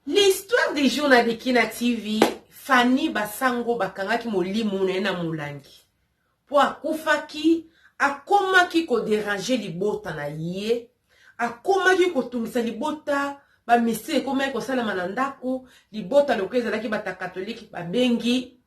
L'histoire des jours na Kina TV, Fanny Basango bakangaki molimu na mulangi. Po akufaki, akomaki ko déranger libota na ye, akomaki ko tumisa libota, ba messe komaki ko sala manandaku, libota lokeza laki bata catholique ba bengi,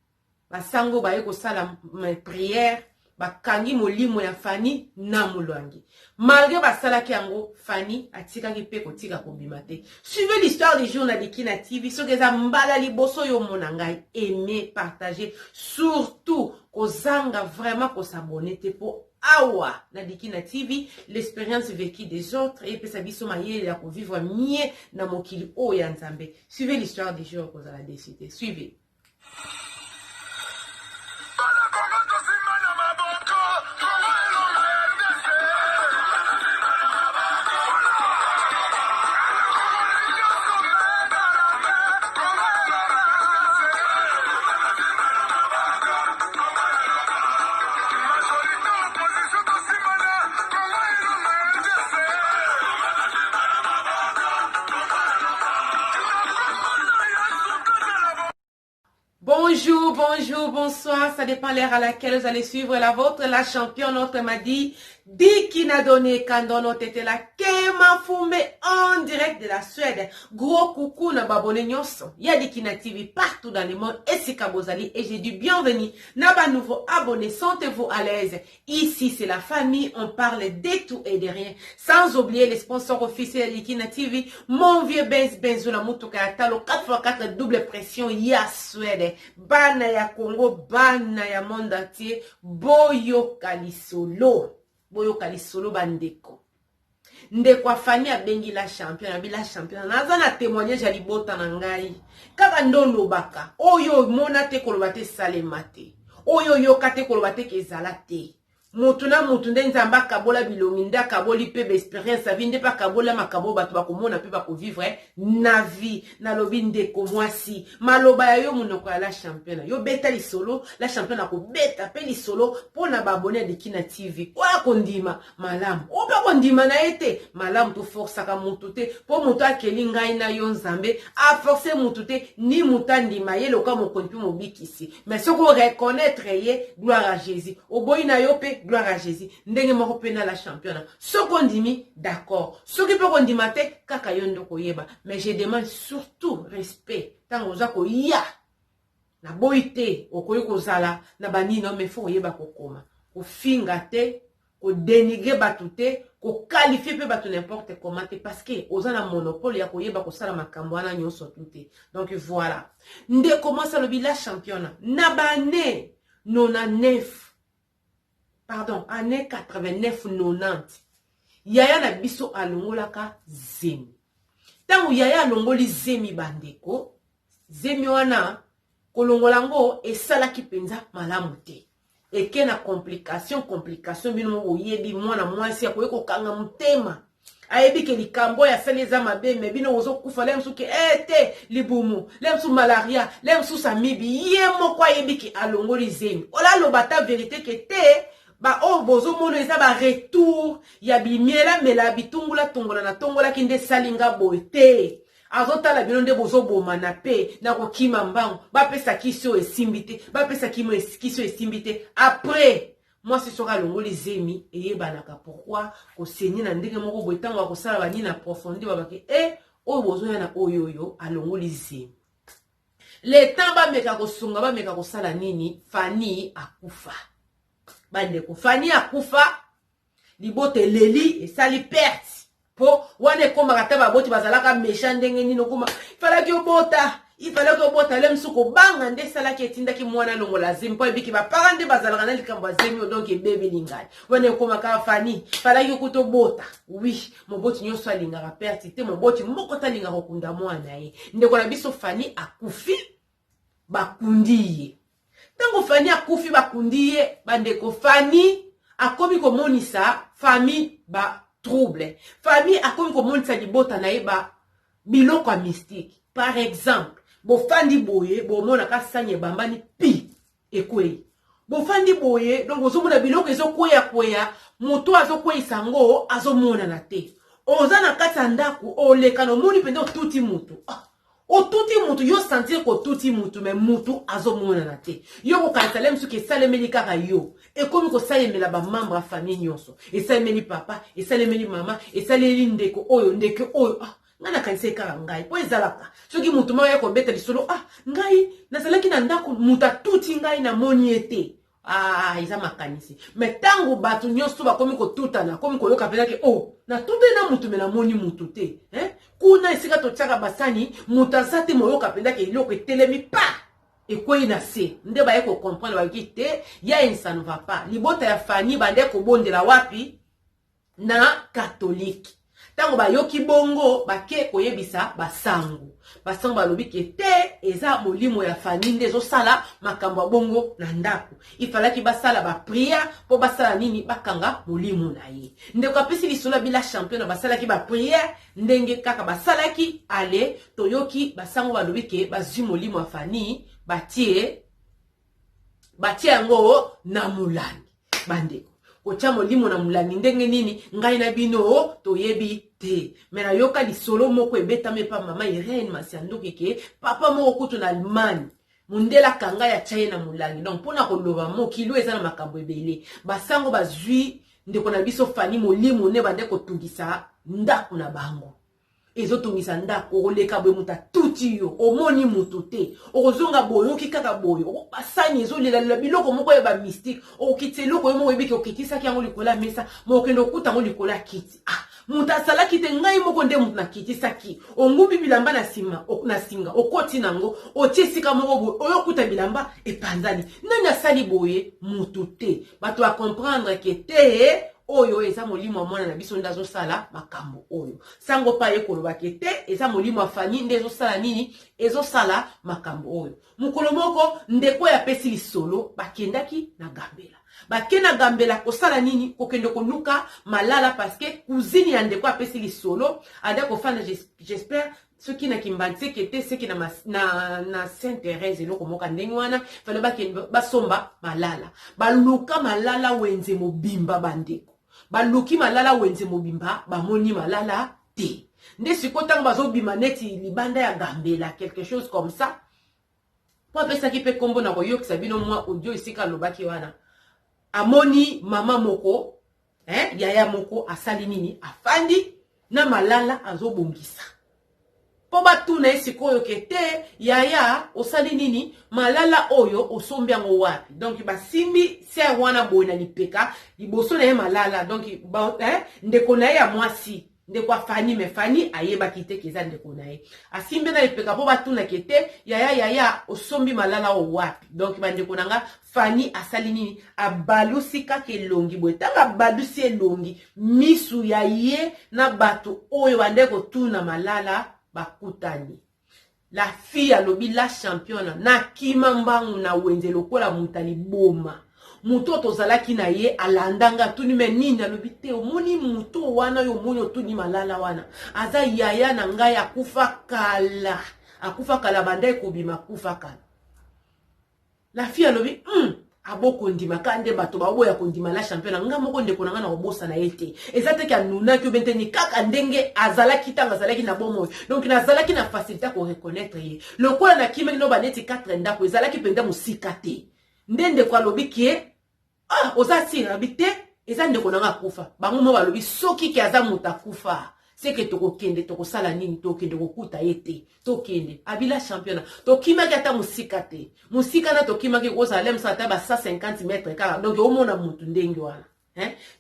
Basango ba ye ko sala prière, bakangi molimo ya Fanny na mulangi. Malgré basalaki yango, Fanny atikaki pe kotika kobima te. Suivez l'histoire des jours na Kina TV, so keza mbala liboso yo monangai, aimez, partagez, surtout kozanga vraiment ko s'abonner te po awa na Kina TV, l'expérience vécue des autres et pe sabiso mayele ya ko vivre mieux na mokili o ya Nzambe. Suivez l'histoire des jours ko za décider. Suivez. Bonjour, bonjour, bonsoir, ça dépend l'heure à laquelle vous allez suivre la vôtre, la championne, notre m'a dit, Kina donné Kandono tete la Kema Fume en direct de la Suède. Gros coucou na babone nyonso. Ya Kina TV partout dans le monde et c'est Kabozali et j'ai dit bienvenue. Naba nouveau abonné, sentez-vous à l'aise. Ici c'est la famille, on parle de tout et de rien. Sans oublier les sponsors officiels de Kina TV, mon vieux Benzo la Mutuka Talo 4x4 double pression ya Suède. Bana ya Congo, bana ya monde entier, boyo kalisolo. Boyo kalisolo bandeko. Ndeko Fanny abengi la championne, abi la championne. Naza na témoignage ya libota na ngai. Kaka ndondo baka. Oyo mona te koloba te salema te. Oyo yoka te koloba te kezala te. Mutuna mutunde nzamba kabola bilominda kaboli pe expérience avinde pa kabola makabo batu bakomona pe bako vivre na vie na lobi ndeko mwasi maloba ya yo munoko ya la championne yo beta li solo la championne ko beta pe li solo pona ba abonné de Kina TV kwa kondima malamu opa kondima na ete malamu to force ka mutu te po mutu akeli ngai na yo nzambe a forcer mutu te ni mutandi mayelo ka mokonpi mobikisi mais ce qu'on reconnaître ye gloire à Jésus oboyi na yo pe gloire à Jésus. Ndenge moko pena la championne. Ce qu'on dit, d'accord. Ce qui peut qu'on dit maté, kaka yondo koyeba. Mais je demande surtout respect. Tant oza ko ya. Na boite, okoyo kozala, na bani no me fo yeba kokoma. Ko finga te, ko dénigrer batute, ko qualifier pe batu n'importe comment te parce que oza na monopole ya koyeba ko sala makambo wana nyonso tute. Donc voilà. Nde commence le bila championne. Na bane 99 pardon, année 89-90. Yaya na biso alongolaka zemi. Tangu yaya alongoli zemi bandeko, zemi wana, kolongolango esalaki penza malamu te. Eke na complication, bino oyebi mwana mwasi ya koyeko kanga mutema. Ayebi ke likambo ya seleza mabe, me bino ozo kufa lemsu ke ete libumu, lemsu malaria, lemsu samibi, ye moko ayebi ke alongoli zemi. Ola lobata vérité ke te, ba o bozo mono eza ba retour ya bimiela mela bitungula tongola na tongola kinde salinga boite azota la bino nde bozo boma na pe na ko kima mbango ba pesa kiso esimbite ba pesa kiso esimbite après moi ce sera longoli zemi et banaka pourquoi ko senyi na ndenge moko boitango ko sala bani na profondeur babake o bozo yana oyoyo alongoli zemi le temps ba meka ko sunga ba meka ko sala nini Fanny akufa bandeko Fanny akufa libote leli et sali perte po wane koma kataba boti bazalaka méchant ndenge nino koma il fallait que bota lem suko banga nde salaki etindaki mwana longola zemi po ebiki ba parande bazalaka na likambo zemi donc ebebe lingai wane koma ka Fanny fallait que to bota oui mon boti nyonso alingaka perte te mon boti moko talinga kokunda mwana ye ndeko na biso Fanny akufi bakundiye. Tango Fanny akufi bakundiye bandeko Fanny akomi komonisa famille ba trouble. Famille akomi komonisa libota na eba biloko mystique. Par exemple, bo fandi boye bo mona ka sanye bambani pi ekwei. Bo fandi boye donc ozomona biloko ezokwea moto azokwei sango azomona na te. Oza na kati ya ndako oleka no moni pendo tuti mutu. O tuti mutu yo sentir ko tuti mutu mais mutu azo mona na te. Yo ko kansalem su ke salemeli kaka yo. E komi ko salemela ba membre famille nyonso. E salemeli papa, e salemeli mama, e salemeli ndeko oyo. Ah, ngana kanise kaka ngai. Po ezalaka. Soki mutu ma ya ko beta lisolo, ah, ngai nazalaki na ndako muta tuti ngai na moni ete. Ah, isa makanisi. Mais tango batu nyonso ba komi ko tutana, komi ko yoka pena ke oh, na tute na mutu me na moni mutu te, kuna esika to tsaka basani, muta sate mo yoka pena ke iloko etelemi pa. Et quoi il a se, nde ba yeko comprendre ba kite, ya ça ne va pas. Libota ya fani bande ko bondela wapi na catholique. Tango ba yoki bongo ba ke koyebisa basango. Basango balobi ke te eza molimo ya fani nde zo sala makambo bongo na ndako. Ifalaki basala ba prière po basala nini bakanga molimo na ye. Nde ko apesi lisolo bila champion na basala ki ba prière ndenge kaka basala ki ale toyoki basango balobi ke bazwi molimo ya fani batie yango na mulani bandeko. Kocha molimo na mulani ndenge nini ngai na bino toyebi te. Mena yoka lisolo moko ebeta me pa mama Irene Masiandoki ke papa moko kutu na Allemagne mundela kanga ya chaye na mulani. Donc pona koloba mo kilo eza na makambo ebele. Basango bazwi ndeko na biso fani molimo ne bande ko tungisa ndako na bango. Ezo tungisa ndako oleka bwe muta tuti yo omoni mutu te ozonga boyo kikaka boyo basani ezo lela biloko moko ya ba mystique okiteloko yo moko ebiki okitisa ki yango likola mesa mokendo okuta ngo likola kiti muta sala kite ngai moko nde mutu na kitisa ki ongumbi bilamba na singa okoti nango otiesika moko boyo oyokuta bilamba epanzani nani asali boye mutu te bato a comprendre ke te oyo eza molimo mwana na biso ndazo sala makambo oyo sango pa yekoloba kete eza molimo afani ndezo sala nini ezo sala makambo oyo mukolo moko ndeko ya pesi lisolo bakendaki na gambela bakena gambela kosala nini kokende konuka malala parce que cousine ya ndeko apesi lisolo ade kofana j'espère ceux qui na kimbanse kete ceux qui na Sainte Thérèse eloko moka ndenge wana fale basomba malala baluka malala wenze mobimba bandeko baluki malala wenze mobimba bamoni malala te nde sikotanga bazobima neti libanda ya gambela quelque chose comme ça po apesa ki pe kombo na koyokisa bino mwa audio esika lobaki wana amoni mama moko yaya moko asali nini afandi na malala azobongisa po batuna esikoyo kete yaya osali nini malala oyo osombi yango wapi donc basimbi ser wana boye na lipeka liboso na ye malala donc ndeko na ye ya mwasi ndeko afani me fani ayeba kite keza ndeko na ye asimbi na lipeka po batuna kete yaya osombi malala o wapi donc bandeko nanga fani asali nini abalusi kaka elongi boye tanga abalusi elongi misu ya ye na bato oyo bandeko tuna malala bakutani. La fille alobi la championne na kima mbangu na wenze lokola mutali boma. Muto tozalaki na ye alandanga tuni me nini alobi te omoni muto wana yo moni otuni malala wana. Aza yaya na ngai akufa kala. Akufa kala bandai kobima kufa kala. La fille alobi aboko ndima kande bato baboya kondima la championne nga moko ndeko nanga na obosa na ete ezate ka nuna ki obenteni kaka ndenge azalaki tanga azalaki na bomo donc nazalaki na facilité ko reconnaître ye lokola na kimeki no baneti 4 ndako ezalaki penda musika te ndende kwa lobi ki ozati na bite eza ndeko nanga kufa bango mo balobi soki ki aza muta kufa c'est que toko kende toko sala nini toko kende kokuta ete to kende abila championnat to kimaki ata musika te musika na to kimaki ko salem sa ta ba 150 mètres kaka donc o mona mutu ndenge wana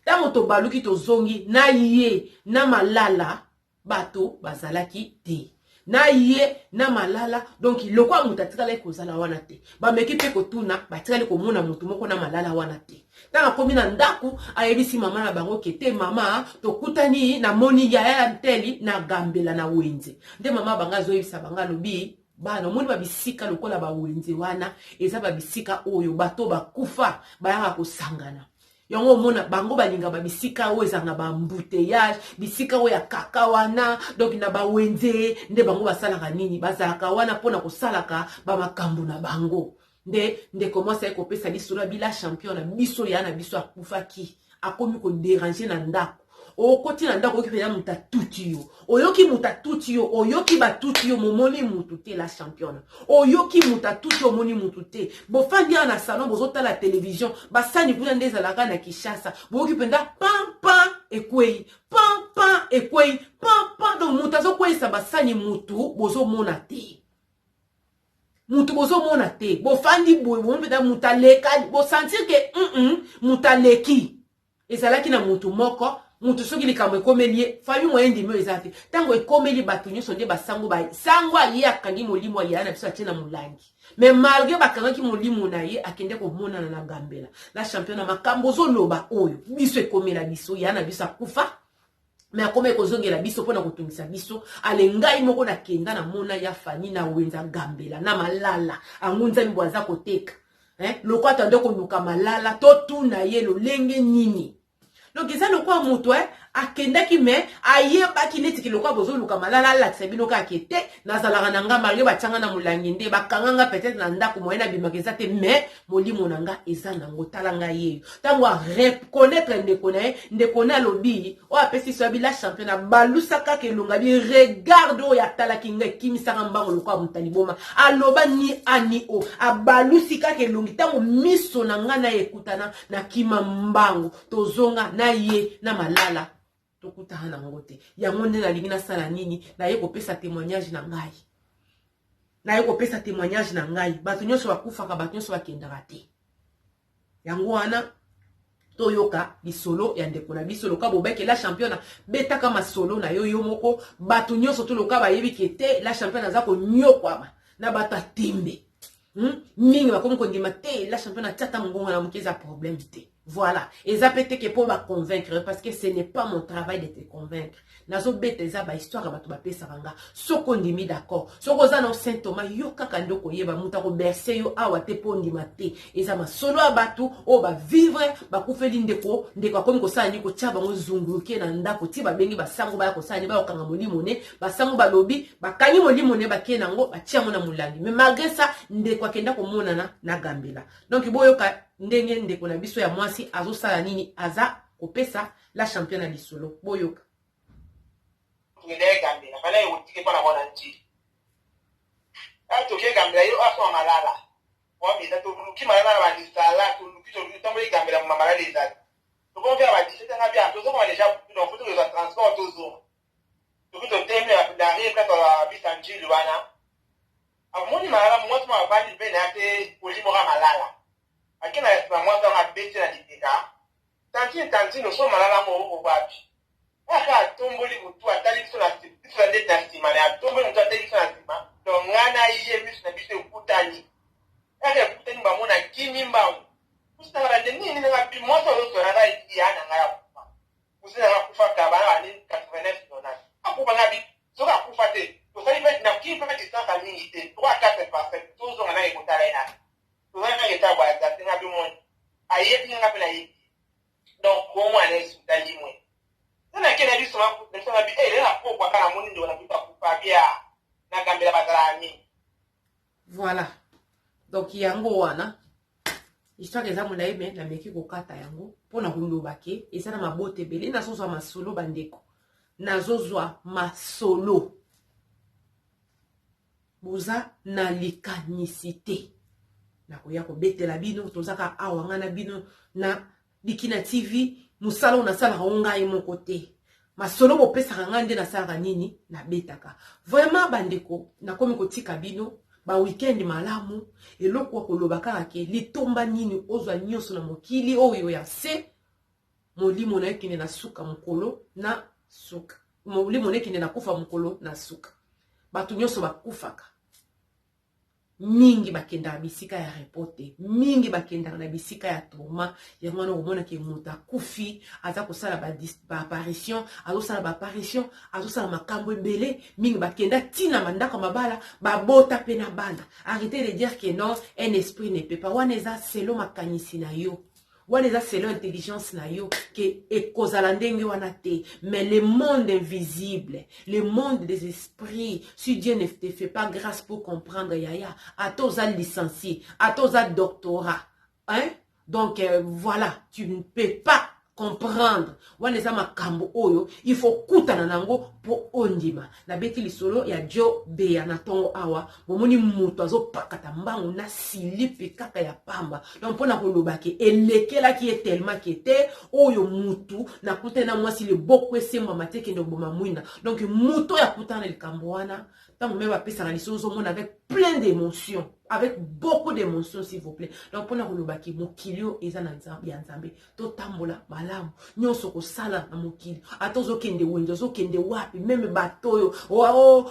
tango to baluki to zongi na ye na malala bato bazalaki te na ye na malala donc lokwa mutu atikala ko zala wana te ba meki pe ko tuna batikala ko mona mutu moko na malala wana te tanga komi na ndaku ayebisi mama na bango kete mama tokutani na moni ya nteli na gambela na wenze nde mama banga zoyebisa banga lobi bana moni babisika lokola ba wenze wana eza babisika oyo bato bakufa bayaka kosangana yango mona bango balinga babisika oyo ezanga ba embouteillage bisika oyo ya kaka wana donc na ba wenze nde bango basalaka nini bazalaka wana pona kosalaka ba makambo na bango nde commence ko pesa lisolo bila champion na biso ya na biso akufaki akomi ko déranger na ndako okoti na ndako oyoki pena muta tuti yo oyoki muta tuti yo oyoki batuti yo momoni mutu te la championne oyoki muta tuti yo moni mutu te bofandi na salon bozotala télévision basani kuna nde ezalaka na Kinshasa boyoki penda pam ekwei pam ekwei pam donc mutu azokweyisa basani mutu bozomona te mutu bozomona te bofandi boye bompeda mutu aleka bosentir ke mutaleki ezalaki na mutu moko mutu soki likambo ekomeli ye fami moyen ndimi oyo eza te ntango ekomeli bato nyonso nde basango sango aye akangi molimo aye na biso atie na molangi mais malgré bakangaki molimo na ye akende komonana na gambela la champion na makambo ozoloba oyo biso ekomela biso ya na biso akufa mais akoma ekozongela biso mpona kotungisa biso ale ngai moko nakenda na mona ya fani na wenza gambela na malala angunza mbo aza koteka loko atande koluka malala totuna ye lolenge nini donc eza lokwa mutu akendaki me ayebaki neti ke lokwa bozoluka malala alakisa bino kaka te nazalaka na nga malgré batianga na molangi nde bakanganga peut-être na ndako moyen abimaka eza te mais molimo na nga eza nango tala ngai yeyo ntango areconnaître ndeko na ye ndeko na alobi oyo apesi so abi la champion abalusa kaka elonga bi regarde oyo atalaki ngai ekimisaka mbango lokwa motali boma aloba ni ani o abalusi kaka elongi ntango miso na nga na ekutana na kima mbango tozonga na ye na malala tokutana nango te yango nde nalingi nasala nini naye kopesa témoignage na ngai naye kopesa témoignage na ngai bato nyonso bakufaka bato nyonso bakendaka te yango wana toyoka lisolo ya ndeko na biso loka bobeke la champion betaka masolo na yo moko bato nyonso to loka bayebi ke te la champion aza konyokwama na bato atembe mingi bakomi kondima te la champion atiata mongongo na moke eza problème te. Voilà. Et ça peut être pour me convaincre parce que ce n'est pas mon travail de te convaincre. Nazo bete za ba histoire ba to ba pesa ranga. Soko ndimi d'accord. Soko za no Saint Thomas yo kaka ndoko yeba muta ko bercer yo awa te po ndima te. Eza ma solo abatu o ba vivre ba kufeli ndeko akomi ko sala ni ko tia bango zunguruke na ndako ti ba bengi ba sango ba ko sala ni ba okanga molimo ne ba sango ba lobi ba kanyi molimo ne ba ke nango ba tia mona mulangi. Mais malgré ça ndeko akenda ko monana na gambela. Donc boyoka ndenge ndeko na biso ya mwasi azosala nini aza kopesa la championne lisolo boyoka ngene gambela bala yotike bana bona nti atoke gambela yo aso malala wa meza to luki malala ba disala to luki to tambo gambela mu malala eza to ko vya ba disete na bia to so ko déjà dans photo de transport to zo to ko teme ya dari ka to bisanjili wana amoni malala mo to ma ba di be na te polimo ga malala akina ya mwanga mabete na dipika tanti no so malala mo obapi aka tomboli mutu atali so na sipisa de tasima na tomboli mutu atali so na sima to ngana iye misu na biso kutani aka kutani ba mona kimi mbamu kusitara de nini na bi moto so na rai ya na ngaya kufa kusina na kufa ka bana ni 89 dollars akuba ngabi so ka kufa te to sali bet na kifa ka distance ni te 3-4% to zo ngana ikutala ina wana yeta baza tinga bimon ayebi nga pela yi donc ko mwana esu dalimwe na kena biso ma na bi la ko kwa kana moni ndo na bipa kupa bia na gambela bazala mi voilà donc yango wana histoire eza mulayi me na meki kokata yango pona kuluba ke eza na mabote bele na sozwa masolo bandeko na zozwa masolo boza na likanicité na koya ko betela bino tozaka awa ngana bino na Bikina TV musala na sala ngai moko te masolo bo pesa ngande na sala nini na betaka vraiment bandeko na komi kotika bino ba weekend malamu eloko koloba kaka ke litomba nini ozwa nyoso na mokili oyo ya se molimo na yekine na suka mukolo na suka molimo na yekine na kufa mukolo na suka batu nyoso bakufaka mingi bakenda bisika ya reporte mingi bakenda na bisika ya trauma yango wana omona ke muta kufi aza kosala ba apparition azosala ba apparition azosala makambo ebele mingi bakenda tina mandaka mabala babota pe na bana arrêtez de dire que non un esprit ne peut pas wana eza selo makanisi na yo wana eza selo intelligence na yo ke ekozala ndenge wana te mais le monde invisible le monde des esprits si Dieu ne te fait pas grâce pour comprendre yaya atoza licencié atoza doctorat hein donc voilà tu ne peux pas comprendre wana eza makambo oyo il faut kutana nango po ondima na beti lisolo ya Joe Beya na tongo awa bomoni mutu azopakata mbangu na silipe kaka ya pamba donc mpona kolobaki elekelaki ye tellement ki ete oyo mutu na kutana mwasi le boko esemba mateke ndo boma mwina donc mutu ya kutana likambo wana tant même va pesa na lisolo mona avec plein d'émotions avec beaucoup d'émotions s'il vous plaît donc pona kolobaki mokilio eza na nzambe ya nzambe to tambola malamu nyonso ko sala na mokili atozo kende wenzo zo kende wapi même bato yo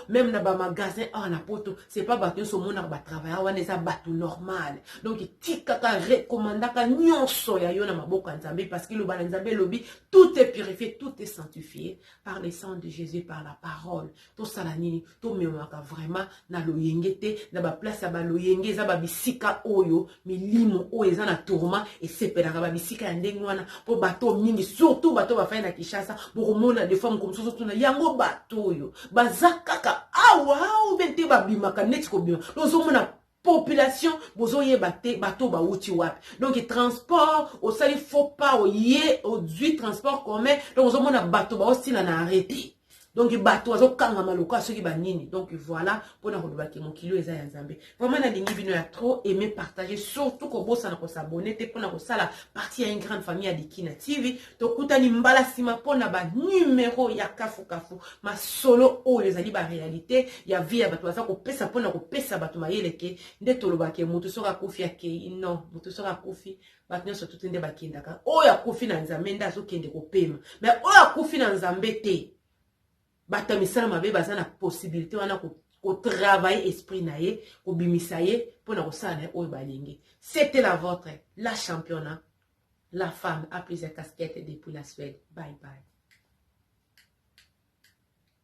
même na ba magasin na poto c'est pas bato nyonso mona ba travailler wana eza bato normal donc tika ka recommandaka nyonso ya yo na maboko ya nzambe parce que le ba nzambe lobi tout est purifié tout est sanctifié par le sang de Jésus par la parole to sala nini to memaka vraiment na loyengete na ba place ya ba yenge za ba bisika oyo milimo oyo eza na tourment et sepelaka ba bisika ya ndenge wana po bato mingi surtout bato bafai na Kinshasa bokomona des fois mkomsoso tuna yango bato oyo bazakaka awa bente babimaka neti kobima lozomona population bozoyeba te bato bauti wapi donc transport osali faut pas oye odui transport commun donc ozomona bato baosila na arrêté donc bato azokanga maloko soki banini donc voilà pona kolobaki mokilo eza ya nzambe vraiment na lingi bino ya trop aimer partager surtout ko bossa na ko s'abonner te pona ko sala partie ya une grande famille ya Dikina TV to kutani mbala sima pona ba numéro ya kafu ma solo o les ali ba réalité ya vie ya bato azako pesa pona ko pesa bato mayeleke nde tolobaki mutu soka kofi yake non mutu soka kofi bato nyonso tutu nde bakendaka oya kofi na nzambe nda azokende kopema mais oya kofi na nzambe te bata misala mabe baza na possibilité wana ko travailler esprit na ye ko bimisa ye pona ko sala oyo balingi. C'était la vôtre, la championne, la femme à plusieurs casquettes depuis la Suède. Bye bye.